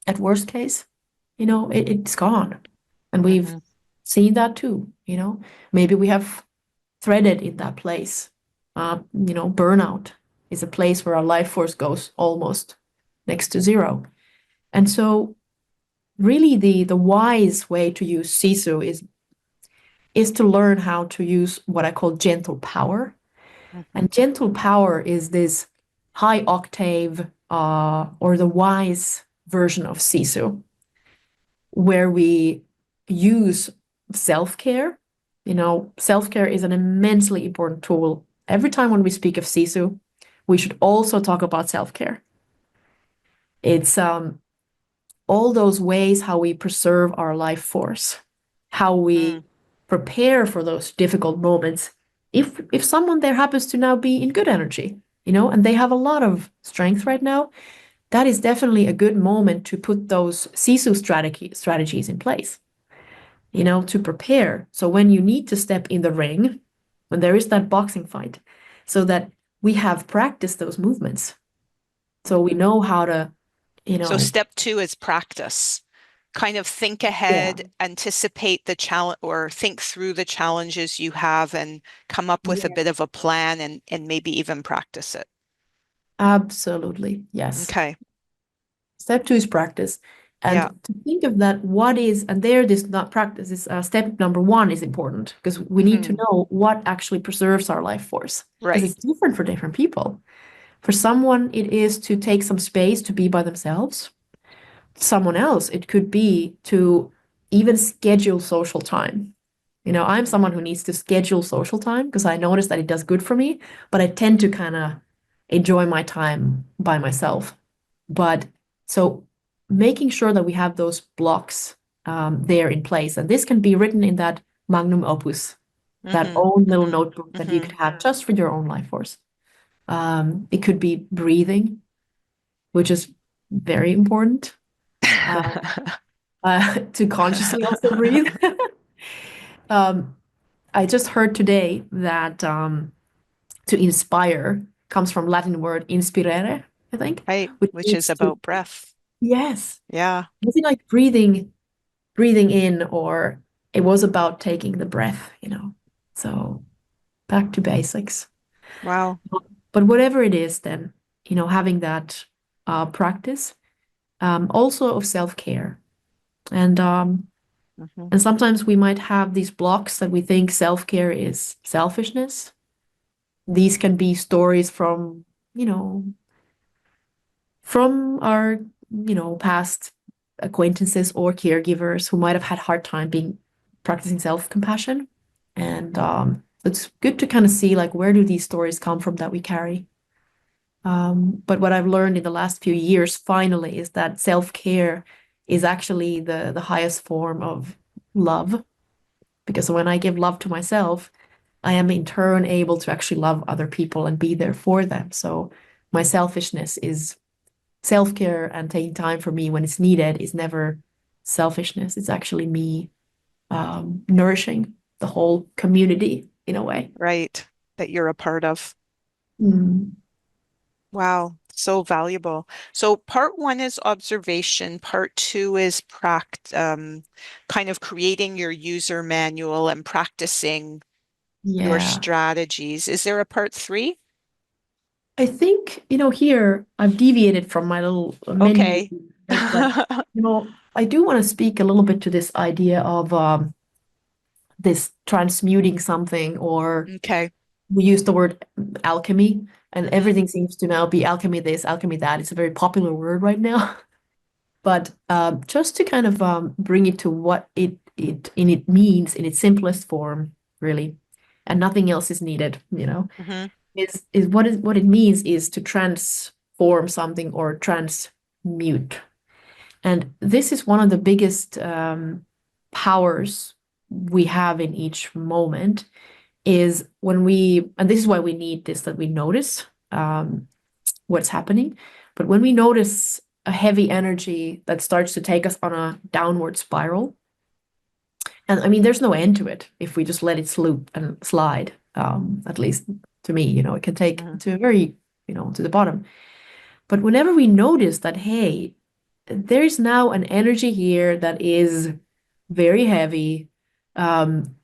[SPEAKER 1] at worst case, it's gone. And we've
[SPEAKER 2] Hmm.
[SPEAKER 1] seen that too, maybe we have threaded in that place. Burnout is a place where our life force goes almost next to zero. And so really the wise way to use Sisu is to learn how to use what I call gentle power.
[SPEAKER 2] Hmm.
[SPEAKER 1] And gentle power is this high octave or the wise version of Sisu, where we use self-care. Self-care is an immensely important tool. Every time when we speak of Sisu, we should also talk about self-care. It's all those ways how we preserve our life force, how we
[SPEAKER 2] Mm.
[SPEAKER 1] prepare for those difficult moments. If someone there happens to now be in good energy, and they have a lot of strength right now, that is definitely a good moment to put those Sisu strategies in place, to prepare. So when you need to step in the ring, when there is that boxing fight, so that we have practiced those movements. So we
[SPEAKER 2] Hmm.
[SPEAKER 1] know how to,
[SPEAKER 2] So step two is practice. Kind of think
[SPEAKER 1] yeah,
[SPEAKER 2] ahead, anticipate the challenge or think through the challenges you have and come up with a
[SPEAKER 1] yeah,
[SPEAKER 2] bit of a plan and maybe even practice it.
[SPEAKER 1] absolutely. Yes.
[SPEAKER 2] Okay.
[SPEAKER 1] Step two is practice. And
[SPEAKER 2] Yeah.
[SPEAKER 1] to think of that, what is, and there, this not practice is step number one is important because we need to
[SPEAKER 2] Hmm.
[SPEAKER 1] know what actually preserves our life force because
[SPEAKER 2] Right.
[SPEAKER 1] it's different for different people. For someone, it is to take some space to be by themselves. Someone else, it could be to even schedule social time. I'm someone who needs to schedule social time because I notice that it does good for me, but I tend to kind of enjoy my time by myself. But so making sure that we have those blocks there in place, and this can be written in that magnum opus, that
[SPEAKER 2] Hmm.
[SPEAKER 1] own little
[SPEAKER 2] Hmm.
[SPEAKER 1] notebook that you
[SPEAKER 2] Hmm.
[SPEAKER 1] could have just for your own life force. It could be breathing, which is very important to consciously also breathe. um, I just heard today that to inspire comes from Latin word inspirere, I think,
[SPEAKER 2] Right,
[SPEAKER 1] which
[SPEAKER 2] which is
[SPEAKER 1] means to,
[SPEAKER 2] about breath.
[SPEAKER 1] yes,
[SPEAKER 2] Yeah.
[SPEAKER 1] is it like breathing in, or it was about taking the breath, So back to basics.
[SPEAKER 2] Wow.
[SPEAKER 1] But whatever it is, then, having that practice, also of self-care. And
[SPEAKER 2] Hmm.
[SPEAKER 1] and sometimes we might have these blocks that we think self-care is selfishness. These can be stories from our, past acquaintances or caregivers who might have had hard time being practicing self-compassion. And it's good to kind of see like where do these stories come from that we carry. But what I've learned in the last few years finally is that self-care is actually the highest form of love. Because when I give love to myself, I am in turn able to actually love other people and be there for them. So my selfishness is self-care, and taking time for me when it's needed is never selfishness. It's actually me nourishing the whole community in a way.
[SPEAKER 2] Right. That you're a part of.
[SPEAKER 1] Mm.
[SPEAKER 2] Wow. So valuable. So part one is observation. Part two is kind of creating your user manual and practicing your
[SPEAKER 1] Yeah.
[SPEAKER 2] strategies. Is there a part three?
[SPEAKER 1] I think, here I've deviated from my little menu,
[SPEAKER 2] Okay.
[SPEAKER 1] right? But, I do want to speak a little bit to this idea of this transmuting something, or
[SPEAKER 2] Okay.
[SPEAKER 1] we use the word alchemy, and
[SPEAKER 2] Hmm.
[SPEAKER 1] everything seems to now be alchemy this, alchemy that. It's a very popular word right now. But just to kind of bring it to what it means in its simplest form, really, and nothing else is needed,
[SPEAKER 2] Hmm.
[SPEAKER 1] is what it means is to transform something or transmute. And this is one of the biggest powers we have in each moment is when and this is why we need this, that we notice what's happening. But when we notice a heavy energy that starts to take us on a downward spiral, and I mean, there's no end to it if we just let it sloop and slide. at least to me, it can take
[SPEAKER 2] Mhm.
[SPEAKER 1] to a very, to the bottom. But whenever we notice that, hey, there's now an energy here that is very heavy, and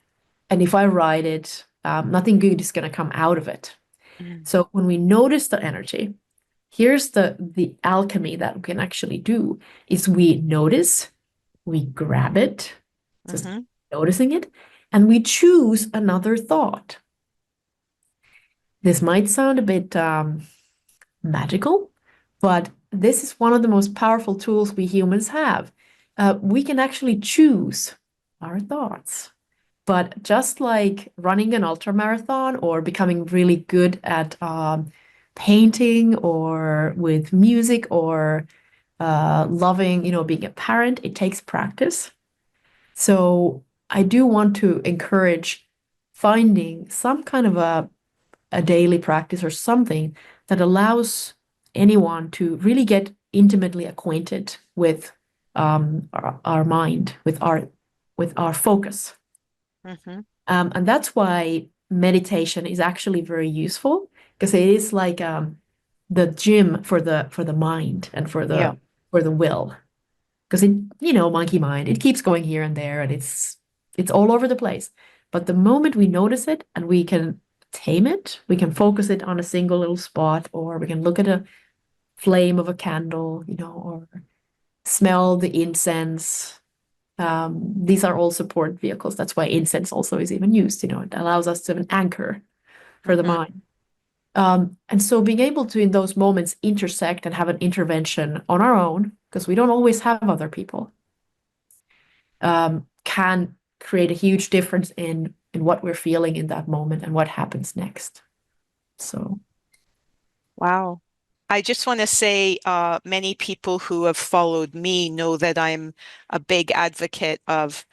[SPEAKER 1] if I ride it, nothing good is going to come out of it.
[SPEAKER 2] Mhm.
[SPEAKER 1] So when we notice the energy, here's the alchemy that we can actually do is we notice, we grab it, just
[SPEAKER 2] Mhm.
[SPEAKER 1] noticing it, and we choose another thought. This might sound a bit magical, but this is one of the most powerful tools we humans have. We can actually choose our thoughts. But just like running an ultra marathon or becoming really good at painting or with music or loving, being a parent, it takes practice. So I do want to encourage finding some kind of a daily practice or something that allows anyone to really get intimately acquainted with our mind, with our focus.
[SPEAKER 2] Mhm.
[SPEAKER 1] And that's why meditation is actually very useful because it is like the gym for the mind and for
[SPEAKER 2] Yeah.
[SPEAKER 1] the will. Because it, monkey mind, it keeps going here and there and it's all over the place. But the moment we notice it and we can tame it, we can focus it on a single little spot, or we can look at a flame of a candle, or smell the incense. These are all support vehicles. That's why incense also is even used. It allows us to have an anchor for the
[SPEAKER 2] Mhm.
[SPEAKER 1] mind. And so being able to, in those moments, intersect and have an intervention on our own, because we don't always have other people, can create a huge difference in what we're feeling in that moment and what happens next. So,
[SPEAKER 2] Wow. I just want to say, many people who have followed me know that I'm a big advocate of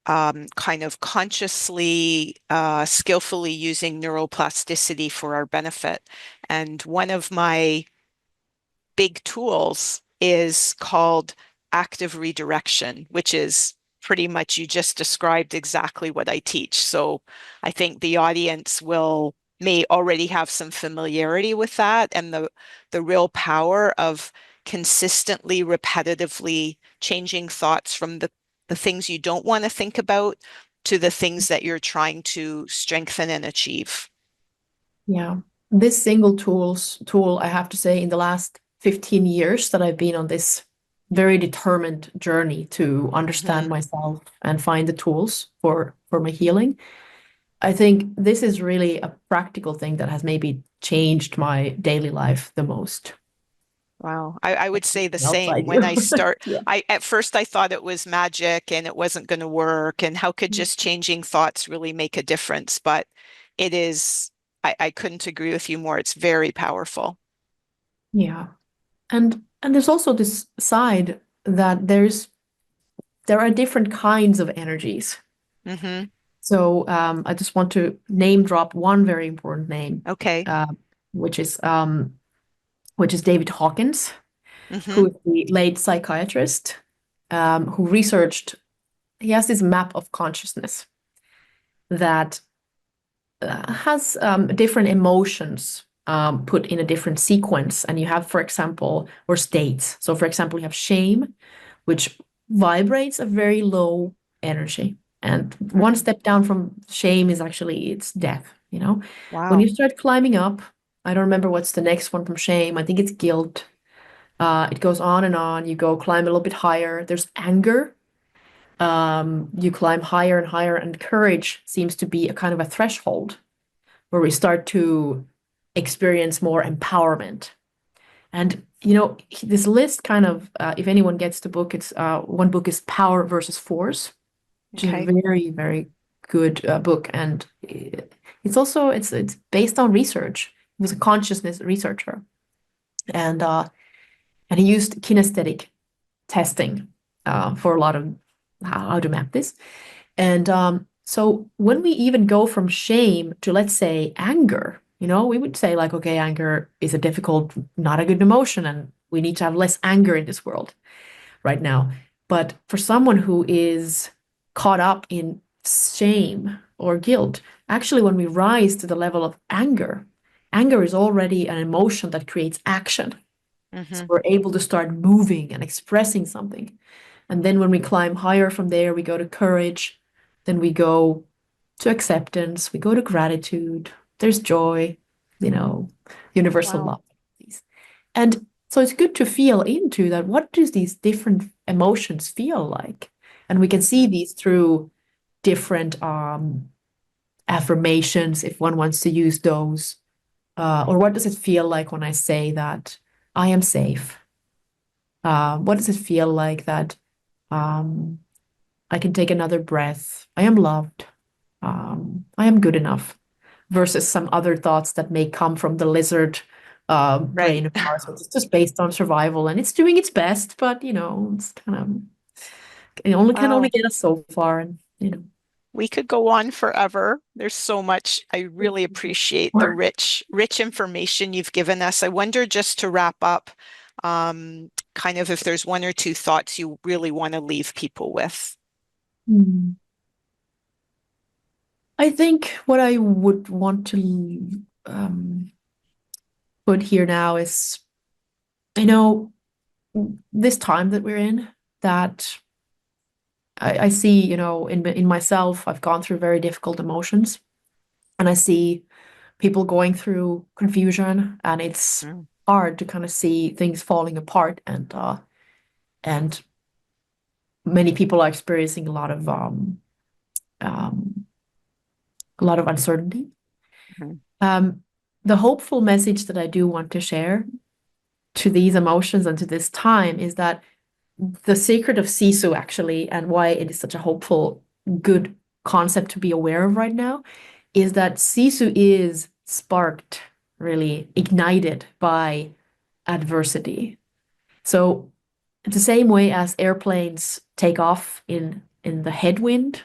[SPEAKER 2] kind of consciously, skillfully using neuroplasticity for our benefit. And one of my big tools is called active redirection, which is pretty much you just described exactly what I teach. So I think the audience may already have some familiarity with that and the real power of consistently, repetitively changing thoughts from the things you don't want to think about to the things that you're trying to strengthen and achieve.
[SPEAKER 1] yeah, this single tool, I have to say, in the last 15 years that I've been on this very determined journey to understand
[SPEAKER 2] Mhm.
[SPEAKER 1] myself and find the tools for my healing. I think this is really a practical thing that has maybe changed my daily life the most.
[SPEAKER 2] Wow. I would say the
[SPEAKER 1] What else I
[SPEAKER 2] same. When I
[SPEAKER 1] do.
[SPEAKER 2] start,
[SPEAKER 1] Yeah.
[SPEAKER 2] I at first I thought it was magic and it wasn't going to work. And how could just changing thoughts really make a difference? But it is, I couldn't agree with you more. It's very powerful.
[SPEAKER 1] Yeah. And there's also this side that there are different kinds of energies.
[SPEAKER 2] Hmm.
[SPEAKER 1] So I just want to name drop one very important name,
[SPEAKER 2] Okay.
[SPEAKER 1] uh, which is um, which is David Hawkins,
[SPEAKER 2] Hmm.
[SPEAKER 1] who is the late psychiatrist, who researched. He has this map of consciousness that has different emotions put in a different sequence, and you have, for example, or states. So, for example, you have shame, which vibrates a very low energy. And one
[SPEAKER 2] Hmm.
[SPEAKER 1] step down from shame is actually it's death. When you
[SPEAKER 2] Wow.
[SPEAKER 1] start climbing up, I don't remember what's the next one from shame. I think it's guilt. It goes on and on. You go climb a little bit higher. There's anger. You climb higher and higher, and courage seems to be a kind of a threshold where we start to experience more empowerment. And this list kind of, if anyone gets the book, it's one book is Power versus Force, which is a
[SPEAKER 2] Okay.
[SPEAKER 1] very, very good book, and it's based on research. He was a consciousness researcher, and he used kinesthetic testing for a lot of how to map this. And so when we even go from shame to, let's say, anger, we would say like, okay, anger is a difficult, not a good emotion, and we need to have less anger in this world right now. But for someone who is caught up in shame or guilt. Actually, when we rise to the level of anger, anger is already an emotion that creates action. So
[SPEAKER 2] Hmm.
[SPEAKER 1] we're able to start moving and expressing something. And then when we climb higher from there, we go to courage, then we go to acceptance, we go to gratitude, there's joy, you know, universal
[SPEAKER 2] Wow.
[SPEAKER 1] love. And so it's good to feel into that. What do these different emotions feel like? And we can see
[SPEAKER 2] Hmm.
[SPEAKER 1] these through different affirmations if one wants to use those. Or what does it feel like when I say that I am safe? What does it feel like that um, I can take another breath? I am loved. I am good enough. Versus some other thoughts that may come from the lizard
[SPEAKER 2] Right.
[SPEAKER 1] brain of ours, which is just based on survival and it's doing its best, but it's kind of it only can only
[SPEAKER 2] Wow.
[SPEAKER 1] get us so far, and
[SPEAKER 2] We could go on forever. There's so much. I really appreciate the rich information you've given us. I wonder, just to wrap up, kind of if there's one or two thoughts you really want to leave people with.
[SPEAKER 1] Hmm. I think what I would want to um, put here now is, you know, this time that we're in, that I see, in myself, I've gone through very difficult emotions, and I see people going through confusion, and it's
[SPEAKER 2] Mm.
[SPEAKER 1] hard to kind of see things falling apart, and many people are experiencing um, a lot of uncertainty.
[SPEAKER 2] Mhm.
[SPEAKER 1] Um, the hopeful message that I do want to share to these emotions and to this time is that the secret of Sisu, actually, and why it is such a hopeful, good concept to be aware of right now, is that Sisu is sparked, really ignited by adversity. So it's the same way as airplanes take off in the headwind.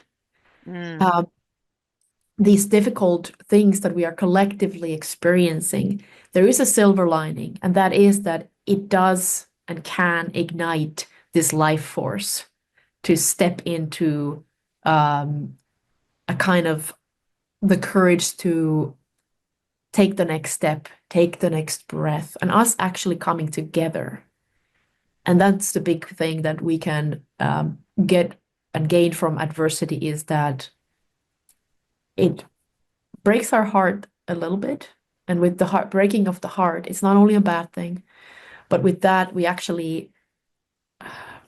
[SPEAKER 2] Mm.
[SPEAKER 1] Uh, these difficult things that we are collectively experiencing, there is a silver lining, and that is that it does and can ignite this life force to step into a kind of the courage to take the next step, take the next breath, and us actually coming together. And that's the big thing that we can get and gain from adversity, is that it breaks our heart a little bit. And with the heart breaking of the heart, it's not only a bad thing, but with that, we actually,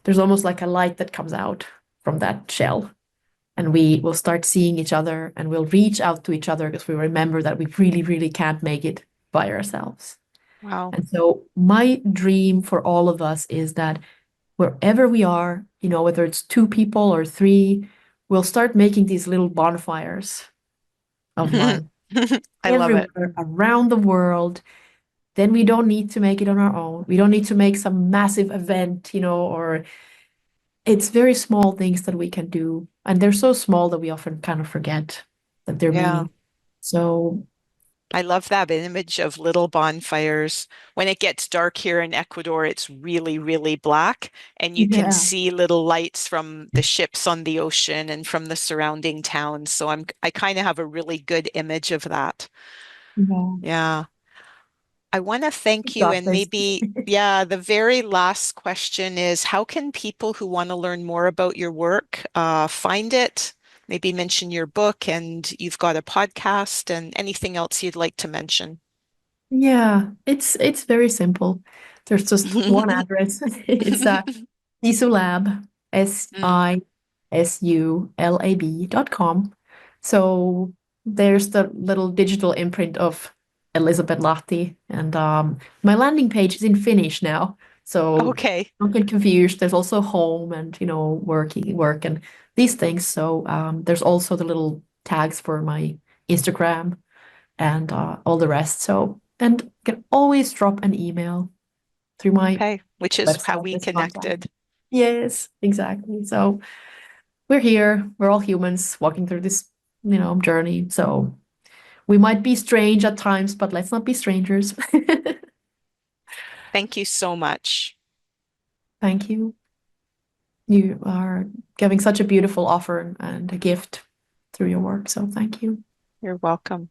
[SPEAKER 1] there's almost like a light that comes out from that shell. And we will start seeing each other and we'll reach out to each other because we remember that we really, really can't make it by ourselves.
[SPEAKER 2] Wow.
[SPEAKER 1] And so, my dream for all of us is that wherever we are, whether it's two people or three, we'll start making these little bonfires of love
[SPEAKER 2] I love it.
[SPEAKER 1] everywhere around the world. Then we don't need to make it on our own. We don't need to make some massive event, or it's very small things that we can do. And they're so small that we often kind of forget that they're
[SPEAKER 2] Yeah.
[SPEAKER 1] meaning. So,
[SPEAKER 2] I love that image of little bonfires. When it gets dark here in Ecuador, it's really, really black, and you can
[SPEAKER 1] yeah.
[SPEAKER 2] see little lights from the ships on the ocean and from the surrounding towns. So I kind of have a really good image of that.
[SPEAKER 1] Yeah.
[SPEAKER 2] Yeah. I want to thank you.
[SPEAKER 1] Got
[SPEAKER 2] And
[SPEAKER 1] this.
[SPEAKER 2] maybe, yeah, the very last question is, how can people who want to learn more about your work find it? Maybe mention your book, and you've got a podcast, and anything else you'd like to mention.
[SPEAKER 1] Yeah, it's very simple. There's just one address. It's Sisulab,
[SPEAKER 2] Mm.
[SPEAKER 1] SISULAB.com. So there's the little digital imprint of Elisabet Lahti. And my landing page is in Finnish now. So
[SPEAKER 2] Okay.
[SPEAKER 1] don't get confused. There's also home and, work and these things. So there's also the little tags for my Instagram and all the rest. So, and you can always drop an email through my
[SPEAKER 2] Okay. Which is how
[SPEAKER 1] website.
[SPEAKER 2] we
[SPEAKER 1] There's contact.
[SPEAKER 2] connected.
[SPEAKER 1] Yes, exactly. So we're here. We're all humans walking through this, journey. So we might be strange at times, but let's not be strangers.
[SPEAKER 2] Thank you so much.
[SPEAKER 1] Thank you. You are giving such a beautiful offer and a gift. through your work. So thank you.
[SPEAKER 2] You're welcome.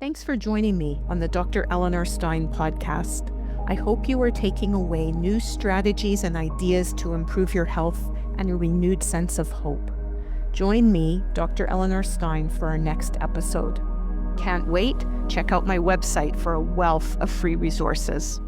[SPEAKER 2] Thanks for joining me on the Dr. Eleanor Stein podcast. I hope you are taking away new strategies and ideas to improve your health and a renewed sense of hope. Join me, Dr. Eleanor Stein, for our next episode. Can't wait? Check out my website for a wealth of free resources.